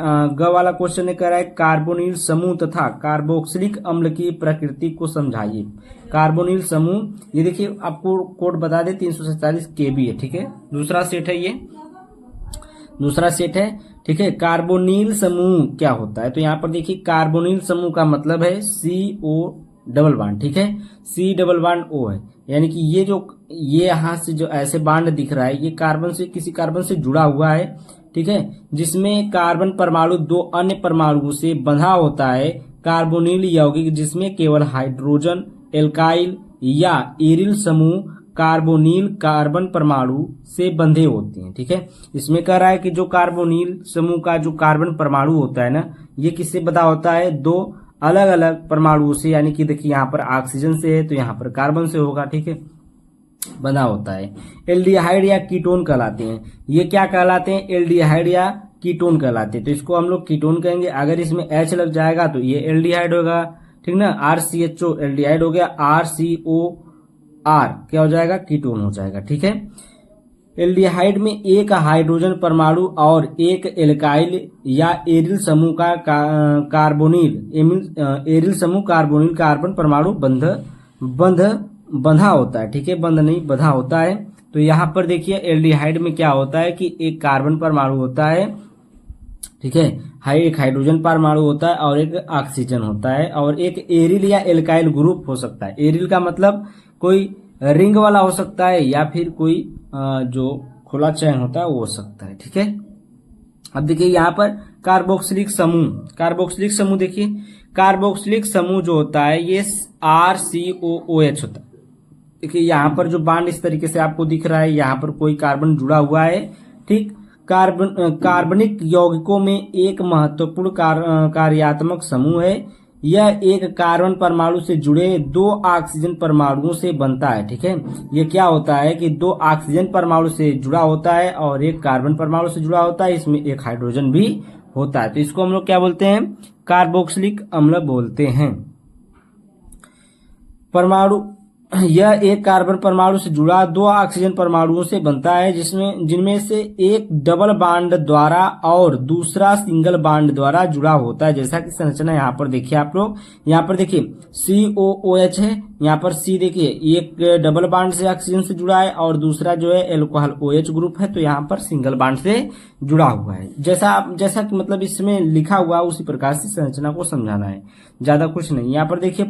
ग वाला क्वेश्चन ने कह रहा है कार्बोनिल समूह तथा कार्बोक्सिलिक अम्ल की प्रकृति को समझाइए। कार्बोनिल समूह, ये देखिए आपको कोड बता दे 347 Kb है, ठीक है। दूसरा सेट है, ये दूसरा सेट है, ठीक है। कार्बोनिल समूह क्या होता है, तो यहाँ पर देखिए कार्बोनिल समूह का मतलब है CO डबल बांड, ठीक है। C डबल बांड O है, यानी कि ये यहाँ से जो ऐसे बांड दिख रहा है ये कार्बन से, किसी कार्बन से जुड़ा हुआ है, ठीक है, जिसमें कार्बन परमाणु दो अन्य परमाणुओं से बंधा होता है। कार्बोनिल यौगिक जिसमें केवल हाइड्रोजन, एल्काइल या एरिल समूह कार्बोनिल कार्बन परमाणु से बंधे होते हैं, ठीक है। इसमें कह रहा है कि जो कार्बोनिल समूह का जो कार्बन परमाणु होता है ना, ये किससे बंधा होता है, दो अलग अलग परमाणुओं से, यानी कि देखिए यहाँ पर ऑक्सीजन से है तो यहाँ पर कार्बन से होगा, ठीक है, बना होता है। एल्डिहाइड या कीटोन कहलाते हैं। ये क्या कहलाते हैं, एल्डिहाइड या कीटोन कहलाते हैं। तो इसको हम लोग कीटोन कहेंगे। अगर इसमें H लग जाएगा तो ये एल्डिहाइड होगा, ठीक ना। RCHO एल्डिहाइड हो गया, RCOR क्या हो जाएगा, कीटोन हो जाएगा, ठीक है। एल्डिहाइड में एक हाइड्रोजन परमाणु और एक एल्काइल या एरिल समूह का कार्बोनिल एरिल समूह कार्बोनिल कार्बन परमाणु बंधा होता है, ठीक है, बंध नहीं बंधा होता है। तो यहाँ पर देखिए एल्डिहाइड में क्या होता है कि एक कार्बन परमाणु होता है, ठीक है, एक हाइड्रोजन परमाणु होता है और एक ऑक्सीजन होता है, और एक एरिल या एल्काइल ग्रुप हो सकता है। एरिल का मतलब कोई रिंग वाला हो सकता है या फिर कोई जो खुला चैन होता है वो हो सकता है, ठीक है। अब देखिए यहाँ पर कार्बोक्सिलिक समूह देखिए, कार्बोक्सिलिक समूह जो होता है ये RCOOH होता है। देखिए यहाँ पर जो बांड इस तरीके से आपको दिख रहा है, यहाँ पर कोई कार्बन जुड़ा हुआ है, ठीक। कार्बनिक यौगिकों में एक महत्वपूर्ण कार्यात्मक समूह है। यह एक कार्बन परमाणु से जुड़े दो ऑक्सीजन परमाणुओं से बनता है, ठीक है। ये क्या होता है कि दो ऑक्सीजन परमाणु से जुड़ा होता है और एक कार्बन परमाणु से जुड़ा होता है, इसमें एक हाइड्रोजन भी होता है। तो इसको हम लोग क्या बोलते हैं, कार्बोक्सिलिक अम्ल बोलते हैं। परमाणु, यह एक कार्बन परमाणु से जुड़ा दो ऑक्सीजन परमाणुओं से बनता है, जिनमें से एक डबल बांड द्वारा और दूसरा सिंगल बांड द्वारा जुड़ा होता है। जैसा कि संरचना यहाँ पर देखिए आप लोग, यहाँ पर देखिए COOH है, यहाँ पर C देखिए एक डबल बांड से ऑक्सीजन से जुड़ा है और दूसरा जो है एल्कोहल OH ग्रुप है, तो यहाँ पर सिंगल बांड से जुड़ा हुआ है। जैसा कि मतलब इसमें लिखा हुआ उसी प्रकार से संरचना को समझाना है, ज्यादा कुछ नहीं। यहाँ पर देखिए